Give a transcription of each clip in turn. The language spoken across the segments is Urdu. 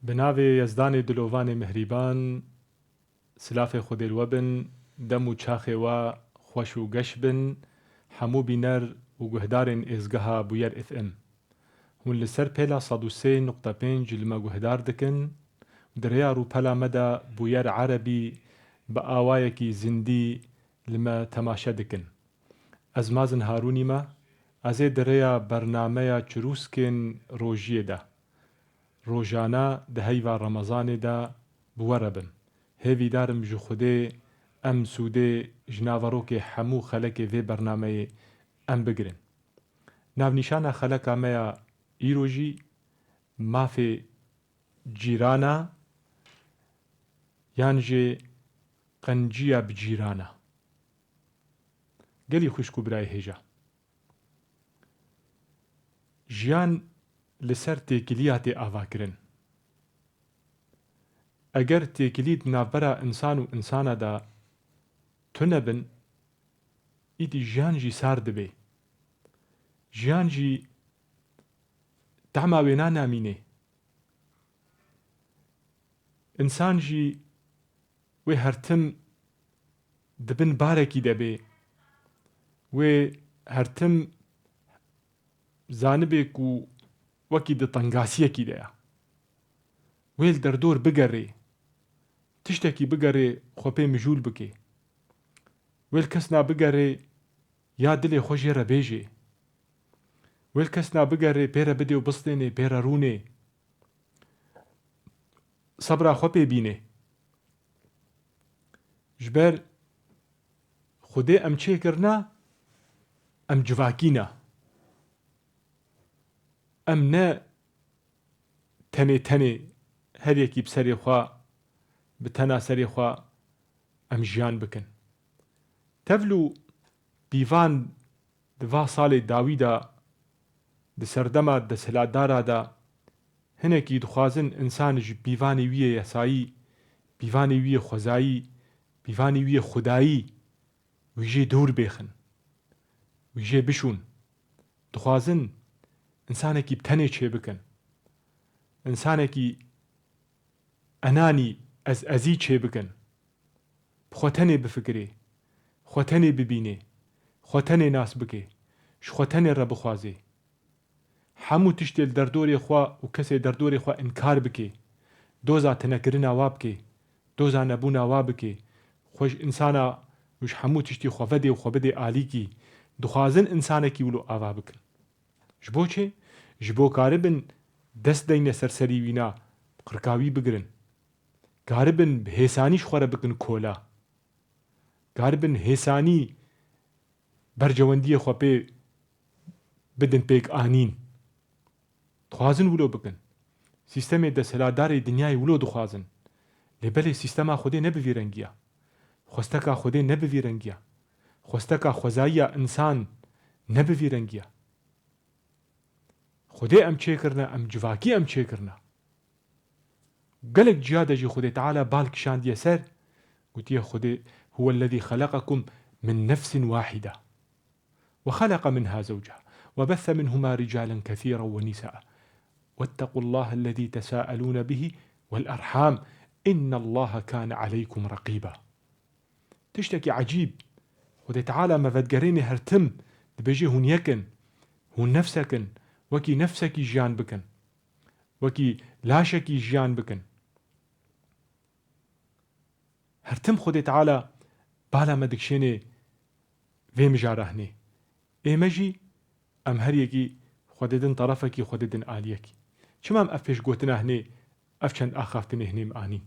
بناوی یزدان دلوان مهریبان سلاف خود الوبن دم و چاخ و خوش و گش بن همو بینر و گهدارن ازگها بویر اف ام هون لسر پیلا 103.5 لما گهدار دکن دریا رو پلا مدا بویر عربی با آوایکی زندی لما تماشا دکن از مازن هارونی ما از دریا برنامه چروسکن روژیه ده روجانا ده هیوا رمضان ده بوربن هیوی دارم جو خوده ام سوده جناوروک حمو خلق وی برنامه ام بگرن ناو نیشانا خلق امیا ایروجی مافی جیرانا یانجه قنجیا بجیرانا گلی خوشکو برای هجا جیان لسر تێکیلیاتی ئاواکردن ئەگەر تێکیلیت ناوبەرە ئینسان و ئینسانەدا تو نەبن ئیدی ژیانجی سار دەبێ ژیانجی تەعما وێنا نامینێ ئینسانجی وێ هەرتم دبن بارێکی دەبێ وێ هەرتم زانبێک و وەکی دڵتەنگاسیەکی دەیە وێل دەردۆر بگەڕێ تشتێکی بگەڕێ خۆ پێی مژول بکێ وێل کەس نابگەڕێ یا دلێ خۆ ژێرە بێژێ وێل کەس نابگەڕێ پێرە بدێ و بستێنێ پێرە ڕوونێ سەبرا خۆ پێ بینێ ژبەر خودێ ئەم چێکردنا ئەم جواکینە ئەم نە تەنێ هەرێکی بسەرێ خوا بتەنا سەرێ خوا ئەم ژیان بکەن تەڤل و بیڤان دوا ساڵێ داویدا دسەردەما دەسەلاتدارادا هەنێکی دخوازن ئینسانش بیڤانی ویە یەسایی بیڤانی ویە خۆزایی بیڤانی ویە خودایی ویژێ دوور بێخن ویژێ بشون دخوازن ئینسانێکی بتەنێ چێ بکەن ئینسانێکی ئەنانی ئەزی چێ بکەن خۆتەنێ بفکرێ خۆتەنێ ببینێ خۆتەنێ ناس بکێ خۆتەنێ ڕە بخوازێ هەموو تشتێ دەردۆرێ خوا و کەسێ دەردۆرێ خوا ئینکار بکێ دۆزا تەنەکردنا وا بکێ دۆزا نەبوونا وا بکێ خۆش ئینسانە وش هەموو تشتی خۆ بەدێ و خۆ بدێ ئالیکی دخوازن ئینسانێکی ولو ئاوا بکن ji bo çê ji bo karibin dest deyne serserî wîna qirkawî bigirin karibin bi hêsanî ji xwe re bikin kola karibin hêsanî bercewendiyê xwe pê bidin pêk anîn dixwazin wilo bikin sîstemê deshilatdarê dinyayê wilo dixwazin lêbelê sîstema Xwedê ne bi vî rengiya xwesteka Xwedê ne bi vî rengiya xwesteka xwezayiya însan ne bi vî rengiya خودێ ئەم چێکردە ئەم جواکی ئەم چێکردە گەلێک جیا دەژی خودێ تعالى بالکشاندیە سەر گوتیە خودێ هو الذي خلقكم من نفس واحدة وخلق منها زوجها وبث منهما رجالا كثيرا ونساء واتقوا الله الذي تساءلون به والأرحام إن الله كان عليكم رقيبا تشتكي عجيب خودێ تعالى مەڤەدگەرێنێ هەرتم دبێژێ هون یەکن هون نفسەکن وەکی نەفسێکی ژیان بکەن وەکی لاشێکی ژیان بکەن هەرتم خودێ تعالى بالا مەدکشێنێ vê mijara hinê ئێمە jî ئەم هەریەکی خۆ دەدن تەرەفێکی خۆ دەدن ئالiyekî çima em ev pêşgotina hinê ev çend axaftinê hinê me anîn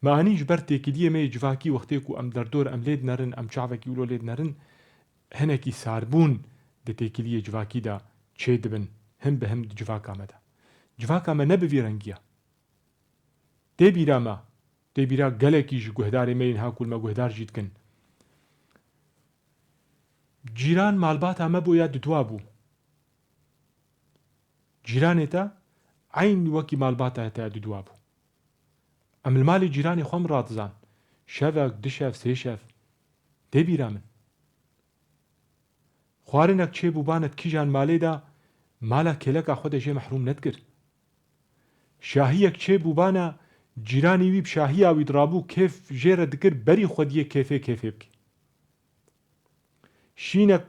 me anîn ji ber têkiliyê me civakî wextê ku em derdor em lê dnerin em çavekî wilo lê dnerin hinekî sarbûn di têkiliyê civakî da çê dibin him bi him di civaka me de civaka me ne bi vî rengiya tê bîra me tê bîra gelekî ji guhdarê me yên hakul me guhdar jî dikin cîran malbata me boya didwa bû cîranê te eyn wekî malbata te didwa bû em li malê cîranê xwe min radizan şevek di şev sê şev tê bîra min xwarînek çêbû banet kîjan malê da mala kêleka xwe de jê mehrûm nedikir شاهیەک چێ بووبانە جیرانی وی شاهی ئاوی درابوو کێف ژێرە دکرد بەری خودیە کێفێ بکە شینەک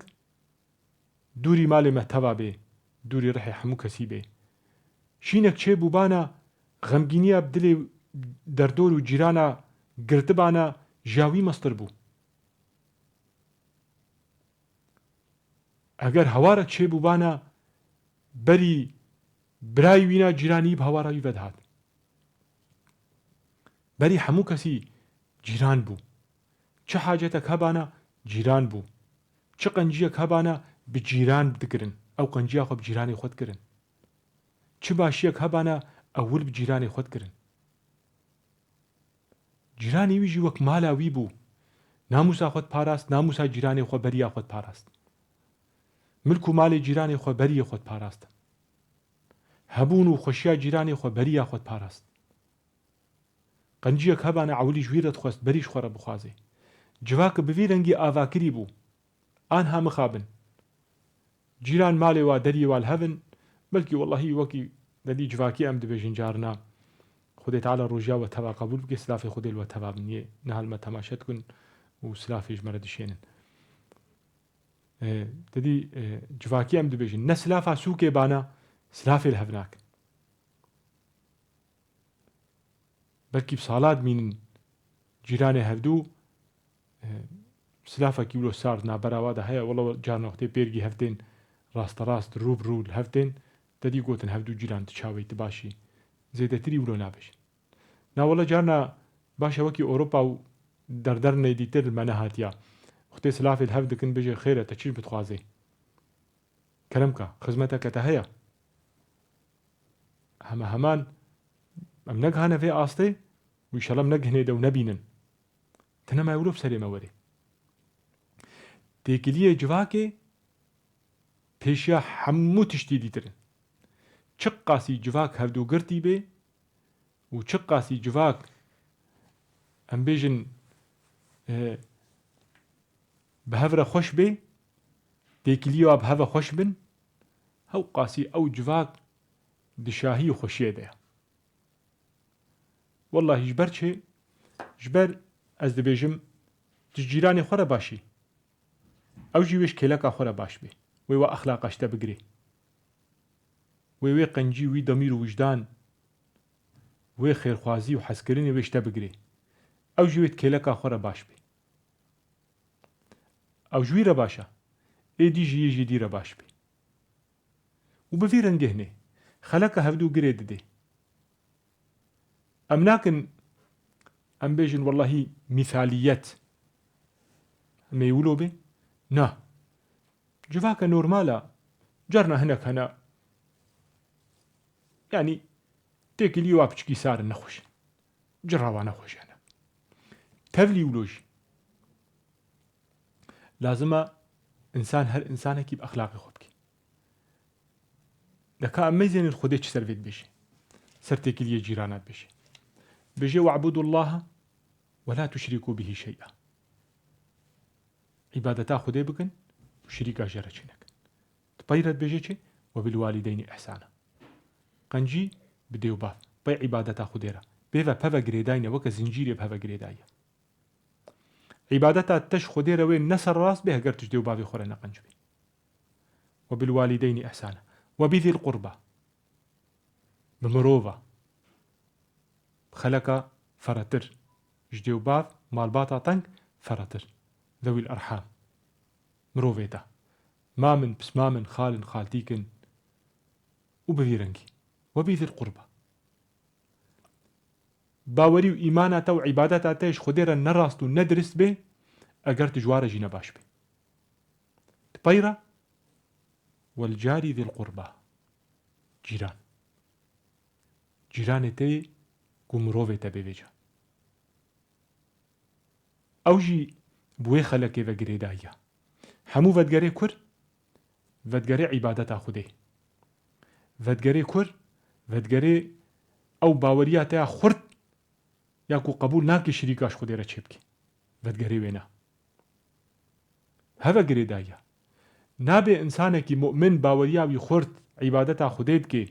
دووری مالێ مەتەوا بێ دووری ڕحێ هەموو کەسی بێ شینەک چێ بووبانە غەمگینیە بدلێ دەردۆر و جیرانە گرتبانە ژاوی مەستر بوو ئەگەر هەوارە چێ بووبانە بەری برای وینە جیرانی بە هەواراوی بەدهات بەری هەموو کەسی جیران بوو چه حاجەتێک هەبانە جیران بوو چه قەنجیەک هەبانە بە جیران بدگرن ئەو قەنجیا خۆ بجیرانی خۆت کردن چه باشیەک هەبانە ئەول بجیرانی خۆت کردن جیرانی ویژی وەک مالاوی بوو ناموسا خۆت پاراست ناموسا جیرانی خۆ بەریە خۆت پاراست ملک و مالی جیرانی خۆ بەریە خۆت پاراست هەبوون و خۆشییا جیرانی خۆ بەریە خۆت پاراست قەنجیەک هەبانە عولی ژویرت خۆست بەریش خۆرە بخوازێ جواکە بڤی رەنگی ئاواکری بوو ئان هەمە خابن جیران مالێ وا دەری وال هەبن بەلکی وەڵڵەهی وەکی دەدی جواکی ئەم دەبێژین جارنا خودێ تعالی ڕۆژیاوە تەوا قبول بکە سلافی خودێ وە تەوا بنیێ نهالمە تەماشەت کن و سلافیش مەرە دشێنن دەدی جواکی ئەم دەبێژین نە سلافا سووکێ بانە سلافێ لە هەڤناکن بەلکی بساڵات بینن جیرانێ هەردوو سلافەکی ولۆ سارد نابەراوادا هەیە وەڵەوە جارنەوەختێ پێرگی هەفتێن ڕاستەڕاست ڕوب ڕوو هەفتێن دەدی گوتن هەردوو جیران چاوەیت باشی زێدەتری ولۆ نابێژن ناوەڵە جارنا باشە وەکی ئۆروپا و دەردەرنەی دیتر مەنە هاتیە وختێ سلافێت هەف دکن بێژێ خێرە تە چیش بتخوازێ کەرەمکە خزمەتەکەتە هەیە هەمە هەمان ئەم نەگهانە فێ ئاستێ ویشەڵەم نەگهنێدە و نەبینن تەنەمای ولۆ بسەرێمە وەرێ تێکیلیە جواکێ پێشیا هەموو تشتی دیترن چ قاسی جواک هەردوو گرتی بێ و چ قاسی جواک ئەم بێژن بە هەورە خۆش بێ تێکیلیەوە بە هەڤە خۆش بن هەو قاسی ئەو جواک دشاهی و خۆشیە دەیە والله ژبەر چێ ژبەر ئەس دەبێژم جیرانی خۆرە باشی ئەو ژیوێش کێلەکە خۆرە باش بێ وێ وە ئەخلاقەشتە بگرێ وێ قەنجی وی دەمیر و وجدان وێ خێرخوازی و حەزکردنی وێشتە بگرێ ئەو ژیوێت کێلەکە خۆرە باش بێ ئەو ژویرە باشە ئێدیژی یێژی دیرە باش بێ و بەڤی رەنگهنێ خەلەکە هەردوو گرێ ددێ ئەم ناکن ئەم بێژن وەڵڵەهی میثالیەت مەیولۆ بێ نا جواکە نۆرمالە جارنا هەنەک هەنە یعنی تێکیلی وا بچکی سارن نەخۆشن جڕاوا نەخۆشیانە تەڤلی ولۆژی لازمە ئینسان هەر ئینسانێکی بە ئەخلاقی خۆ بکە دەکا ئەمەی زێنن خودێ چ سەرێت بێژێ سەر تێکیلیە جیرانات بێژێ بێژێ وەعبودوا الله ولا تشركوا به شيئا عیبادەتا خودێ بکەن و شریکا ژێرە چی نەکەن تپەیرەت بێژێ چێ وەبالوالدەینی ئیحسانە قەنجی بدێ و باف بەی عیبادەتا خودێرە بێڤە پەڤە گرێداینە وەکە زنجیرێ پەڤە گرێدایە عیبادەتا تەش خودێرەوێ نەسەر ڕاست بێ هەگەر تش دێ و باوی خۆرە نەقەنج بێ وەبالوالدەینی ئیحسانە وەبذی القوربە بمرۆڤە خەلەکە فەرەتر ژدێ و باف ماڵباتە تەنگ فەرەتر ذوي الأرحام مرۆڤێتە مامن پسمامن خالن خالتیکن و بەڤی رەنگی وەبذی القوربە باوەری و ئیماناتە و عیبادەتا تێش خودێرە نەڕاست و نەدرست بێ ئەگەر تژوارە ژینە باش بێ تپەیرە والجاری ذي القوربە جیران جیرانێ تێ و مرۆڤێتە بێوێجە ئەو ژی بوێ خەلەکێ ڤەگرێدایە هەموو ڤەدگەرێ کورد ڤەدگەرێ عیبادەتا خودێ ڤەدگەرێ کورد ڤەدگەرێ ئەو باوەریە تەیە خورد یاکو قبول ناکێ شریکاش خودێرە چێ بکە ڤەدگەرێ وێنە هەڤە گرێدایە نابێ ئینسانێکی مؤمن باوەریاوی خورد عیبادەتا خودێ بکێ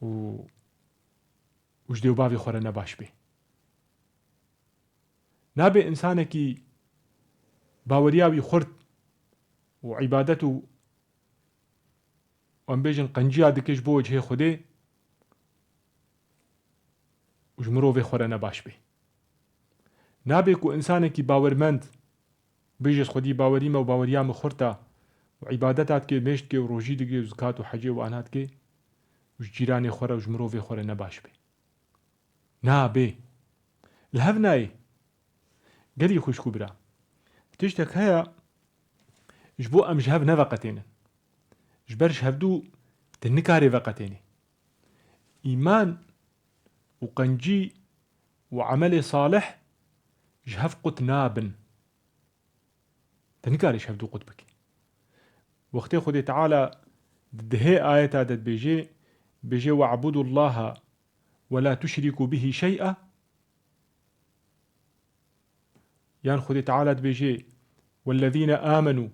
و ژدێ و باوی خۆرە نەباش بێ. نابێ ئینسانێکی باوەریاوی خورد و عیبادەت و ئەم بێژن قەنجیا دکش بۆ وجهێ خودێ و ji mirovê xwe re nebaş bê. Nabe ku insanekî bawermend bêje ji xwedî bawerî me û baweriya min xurt e û îbadeta dike, mêş dike û rojî dike û zikat û hecê û ana dike û ji cîranê xwe re û ji mirovê xwe re nebaş bê. Nabe. Li hev nayê. Gelî xwişk û bira. Tiştek heye ji bo em ji hev neveqetênin. Ji ber ji hevdû tu nikarî veqetênî. İman û qencî û emelê salih ji hev qut nabin. Tu nikarî ji hevdû qut bikî. Wextê Xwedê Teala dihê ayeta de dibêje, bêje we'budu Allaha ve la tuşrikû bihi şey'a. Yan Xwedê Teala dibêje وَالَّذ۪ينَ آمَنُوا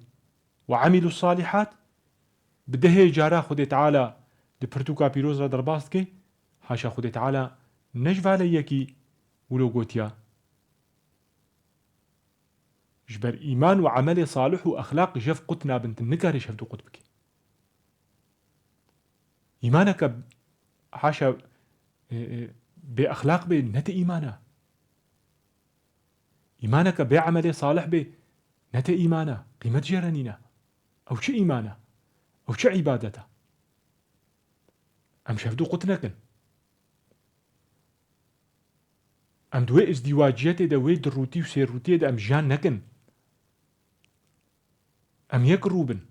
وَعَمِلُوا الصَّالِحَاتِ. Bi dihê cara Xwedê Teala di pirtûka pîroz re derbas dike, haşa Xwedê Teala ne ji valeyekî wilo gotiya. Ji ber îman û emelê salih û exlaq ji hev qut nabin, tu nikarî ji hevdû qut bikî. İmaneke haşa bê exlaq bê ne te îman e. İmaneke bê emelê salih bê ne te îman e. Qîmet jê re nîne. Ew çi îman e? Ew çi îbadet e? Em ji hevdû qut nekin. Em di wê izdîwaciyetê de, wê dirûtî û sêrrûtiyê de em jiyan nekin. Em yek rû bin,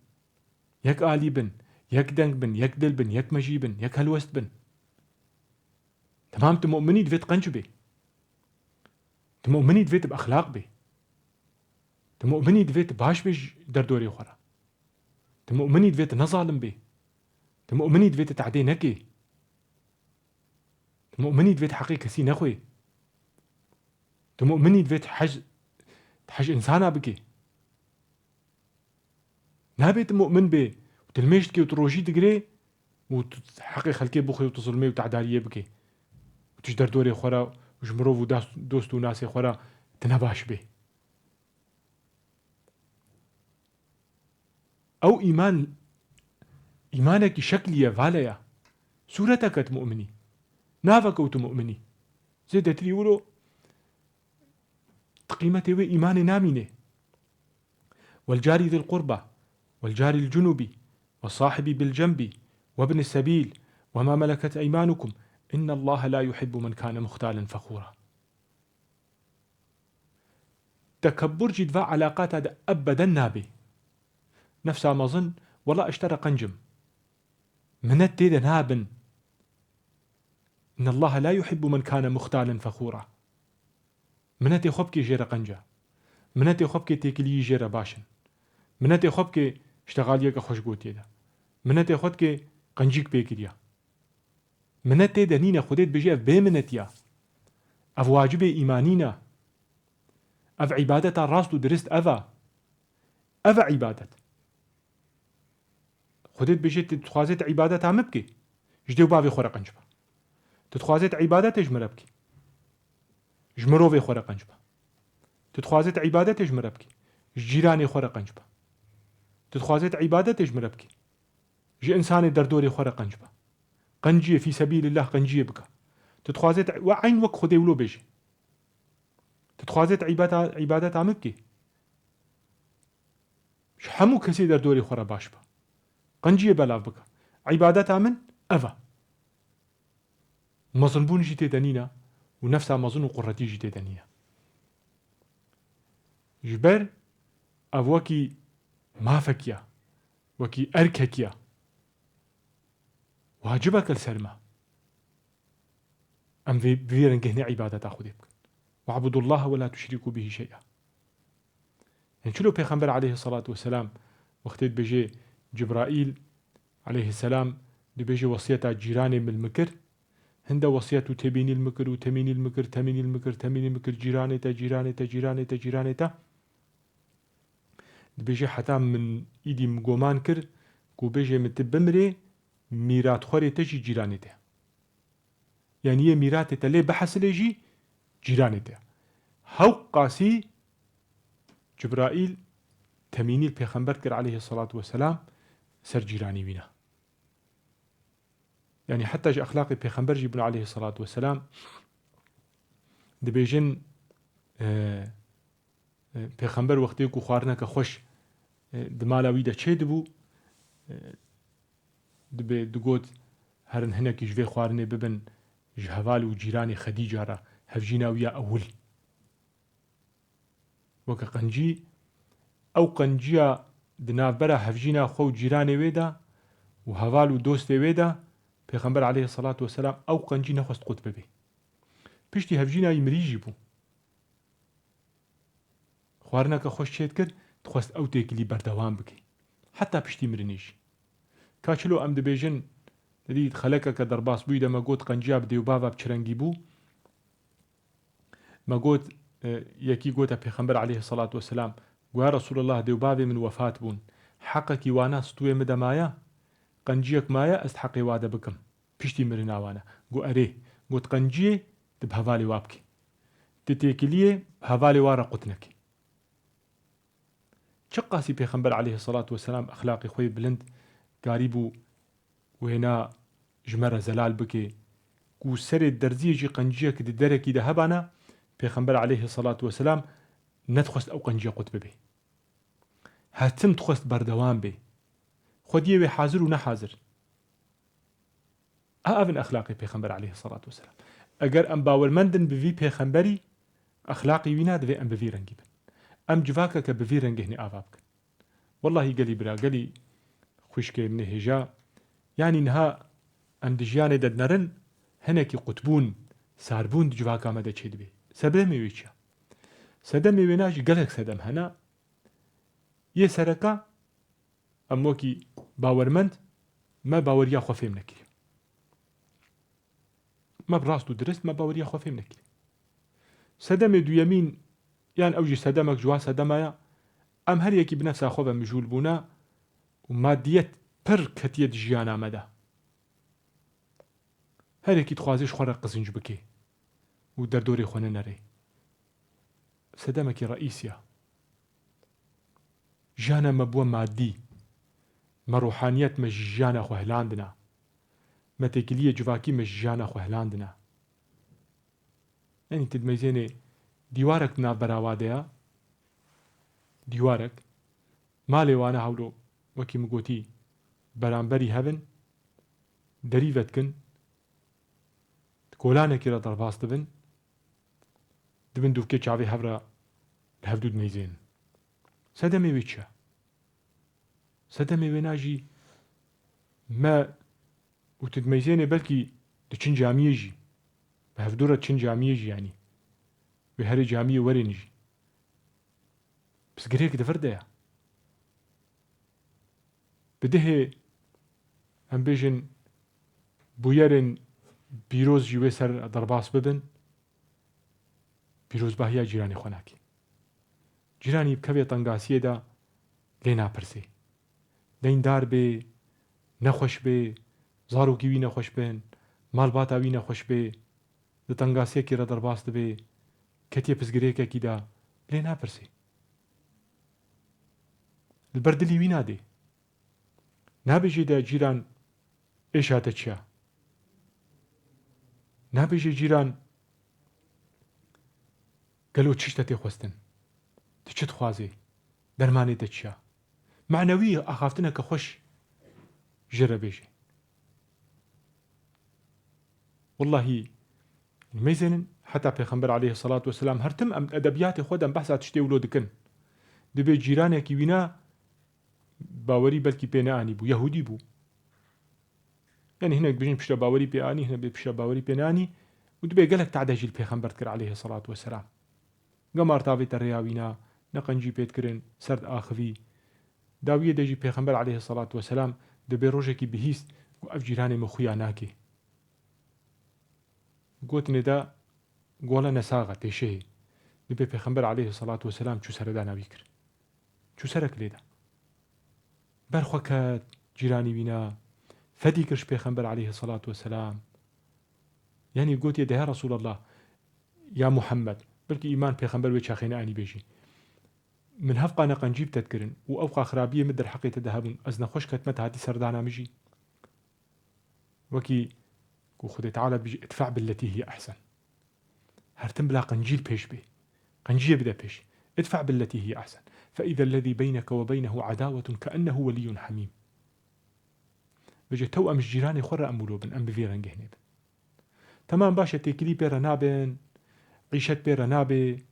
yek alî bin, yek deng bin, yek dil bin, yek mejî bin, yek helwest bin. Temam tu mu'minî divê tu qenc bê. Tu mu'minî divê tu bi exlaq bê. Tu mu'minî divê tu baş bê ji derdorê xwe re. Tu mu'minî divê tu nezalim bê. Tu mu'minî divê tu tehdê nekê. Tu mu'minî divê tu heqê kesî nexwê. Tu mu'minî divê tu hez insana bikê. Nabe tu mu'min bê û tu li mêş dikê û tu rojî digirê û tu heqê xelkê bixwî û tu zulmê û te'dariyê bikê. û tu ji derdorê xwe re û ji mirov û dost û nasê xwe re tu nebaş bê. Ew îmanekî şeklî ye, vale ye. Sûreteke tu mu'minî. Naveke û tu mu'minî. Zêdetirî wilo tu qîmetê wê îmanê namînê. وَالْجَارِ ذِي الْقُرْبَى وَالْجَارِ الْجُنُبِ وَالصَّاحِبِ بِالْجَنْبِ وَابْنِ السَّبِيلِ وَمَا مَلَكَتْ أَيْمَانُكُمْ إِنَّ اللَّهَ لَا يُحِبُّ مَنْ كَانَ مُخْتَالًا فَخُورًا. تكبر جي دفاع علاقات هذا أبدا نابي. نفسها ما ظن والله اشترى قنجم منت تيدا نابن. إن الله لا يحب من كان مختالا فخورا. منت يخبكي جيرا قنجا، منت يخبكي تيكلي جيرا باشن، منت يخبكي اشتغاليك خوشقوتي دا، منت يخبكي قنجيك بيكريا، منت تيدا نينا خديت بجي اف بيمنتيا اف واجب إيمانينا اف عبادة راست درست اف عبادة خديت بجي تتخوازيت عبادة عمبكي جديو بافي خورا قنجبا تتخوازيت عبادة جمربكي جمروفي خورا قنجبا تتخوازيت عبادة جمربكي جيراني خورا قنجبا تتخوازيت عبادة جمربكي جي إنساني دردوري خورا قنجبا قنجية في سبيل الله قنجية بك تتخوازيت وعين وك خدي ولو بيجي تتخوازيت عبادة عمبكي شحمو كسي دردوري خورا باشبا قنجية بلاف بك عبادة من أفا مظنبون جي تدنينا ونفسها مظن وقرتي جي تدنينا جبر أفوكي مافكيا وكي أرككيا واجبك السلمة أم في بيرنجهني عبادة أخذك وعبدوا الله ولا تشركوا به شيئا. يعني شلو بيغمبر عليه الصلاة والسلام وقتت بيجي جبرائيل عليه السلام دي بيجي وصية جيراني من المكر هنده وصية تبيني المكر وتميني المكر تميني المكر تميني المكر جيراني تا جيراني تا جيراني تا جيراني تا دي بيجي حتى من ايدي مقومان كر كو بيجي متبمري ميرات خوري تجي جيراني تا يعني یه میراتێتە لێ بەحەسلێژی جیرانێتە هەو قاسی جبرائیل تەمینی پێخەمبەر کرد عليه الصلاة والسلام سەر جیرانی وینە يعني حتى أخلاق پیغمبر جبن عليه الصلاة والسلام دبيجن پیغمبر وقتی کو خوارنه که خوش دمالاوی ده چه دبو دبی دگوت هرن هنه که جوی خوارنه ببن جهوال و جیران خدیجه را هفجیناویا اول وکه قنجی او قنجیا دنابرا هفجینا خو جیران ویدا و هوال و دوست ویدا پیغمبر عليه الصلاة والسلام او قنجی نخواست قطبه بی پشتی هفجینای مریجی بو خوارنه که خوش چید کرد تخواست او تیکلی بردوام بکی حتی پشتی مرنیش کاچلو ام دبیجن دید خلقه که در باس بویده ما گوت قنجیا بدیو بابا بچرنگی بو ما گوت یکی گوتا پیغمبر عليه الصلاة والسلام گویا رسول الله دیو بابی من وفات بون حقکی وانا ستوی مدمایا قنجيك مايا استحقي وادا بكم بيشتي مرنا وانا قو أريه قوت قنجي دب هفالي وابكي تتيكليه هفالي وارا قتنك شقاسي بيخنبر عليه الصلاة والسلام أخلاقي خوي بلند قاريبو وهنا جمرة زلال بكي قو سري الدرزيجي قنجيك دي دركي ده هبانا بيخنبر عليه الصلاة والسلام ندخست أو قنجي قطب به هاتم تخست بردوان به خودیه و حاضر و نحاضر أفن أخلاقي پیغمبر عليه الصلاة والسلام أجر أم باورمندن بفي پیغمبري أخلاقي وينا دفي أم بفي رنجي بن أم جواكا كبفي رنجي هني آفابك والله قالي برا قالي خوشكي من هجا يعني نها أم دجياني دد نرن هنكي قطبون ساربون جواكا مدى چيد بي سبدمي ويچا سدمي ويناج قلق سدم هنا يسركا أم وكي باورمند ما باوريا خوفي منكي ما براستو درست ما باوريا خوفي منكي سدم دو يمين يعني أوجي سدمك جوا سدمايا أم هر يكي بنفسها خوفا مجهول بونا ومادية پر كتية جيانا مدى هر يكي تخوازيش خورا قزنج بكي ودردوري خونا نري سدمك رئيسيا جانا مبوى مادي ما روحانيت مجانا خو هلاندنا ما تكلية جواكي مجانا خو هلاندنا يعني تدميزيني ديوارك نا براواديا ديوارك مالي وانا هولو وكي مقوتي برانبري هبن دريفتكن تقولانك إلى درباس دبن دوكي چاوي هفرا الهفدود ميزين سدمي ويتشا سدمي ويناجي ما وتدميزيني بلكي دچن جاميجي بهفدورة چن جاميجي يعني بهري جامية ورينجي بس قريك دفردها بده هم بيجن بويرن بيروز جوي سر درباس ببن بيروز باهيا جيراني خوناكي جيراني بكوية طنقاسية دا لينا برسي دين دار بي نخوش بي زارو كيوي نخوش بين مال باتاوي نخوش بي دا طنقاسية كي را درباس دبي كتيا بسقريكا كي دا لينا برسي البرد اللي وينا دي نابجي دا جيران ايش هاتا چيا نابجي جيران قالوا تشتا تيخوستن تشت خوازي درماني دا چيا معنوي اخافتنا كخوش جربيجي والله ميزن حتى پیغمبر عليه الصلاة والسلام هرتم ام ادبيات خودم بحثات تشتي ولو دكن دبي جيرانك وينا باوري بلكي بيناني بو يهودي بو يعني هناك بيجين بشتا باوري بياني هنا بشتا باوري بيناني ودبي قالك تعدجي البيغمبر كر عليه الصلاة والسلام قمار تافي ترياوينا نقنجي بيت كرن سرد آخفي داوية دجي بيغمبر عليه الصلاة والسلام دبي روجكي بهيست وأف جيراني مخويا ناكي قوت ندا قولا نساغة تيشي دبي بيغمبر عليه الصلاة والسلام چو سردانا بيكر چو سرك ليدا برخوكات جيراني بينا فدي كرش بيغمبر عليه الصلاة والسلام يعني قلت يا رسول الله يا محمد بلكي إيمان بيخنبر ويتشاخينا أني بيجي من هفقا نقنجيب تذكرن وأوقع خرابية مدر حقيقة تذهبون أزنا خوش كتمت هاتي سردانا مجي وكي خذ تعالى بيجي ادفع بالتي هي أحسن هرتم بلا قنجيل بيش بي قنجية بدا بيش ادفع بالتي هي أحسن فإذا الذي بينك وبينه عداوة كأنه ولي حميم بجي تو أمش جيراني خورا أمولو بن أم بفيرن جهنب تمام باشا تيكلي بيرا نابن عيشت بيرا نابي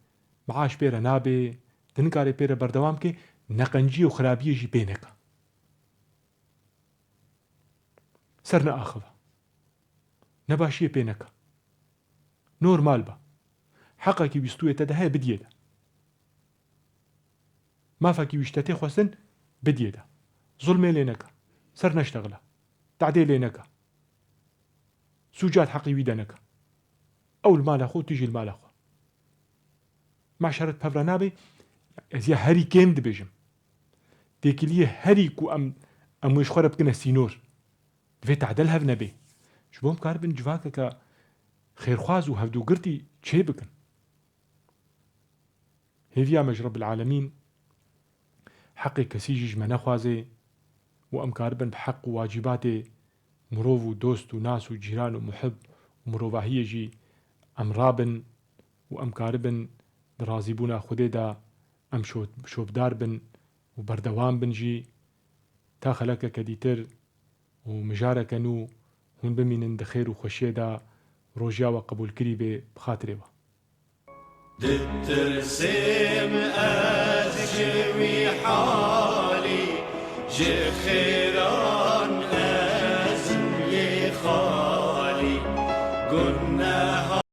معاش بيرا نابي دنكاري بيرا بردوام كي نقنجي وخرابية جي بينك سرنا آخذ نباشية بينك نورمال با حقك بيستوية تدهي بديدا ما فاكي بيشتتي خوسن بديدا ظلمي لينك سر نشتغله تعديل لينك سوجات حقي بيدنك أو المال أخو تيجي المال أخو معشرة بفرنابي زي هاري كيم دبيجم تيكليه هاري كو أم ويش خرب كنا سينور دفي تعدلها بنبي شبهم كاربن جواكا خير خوازو هفدو قرتي چه بكن هيفيا مجرب العالمين حقي كسيجيج ما نخوازي وأم كاربن بحق وواجباتي مروف ودوست وناس وجيران ومحب ومروفاهية جي أم رابن وأم كاربن درازي بونا خديدا أم شوبدار بن وبردوان بنجي تا خلقك كديتر ومجارك نو هون بمين دخير وخشيدا روجيا وقبول كريبي بخاطري تترسم أزجوي حالي جي خيران أزمي خالي قلنا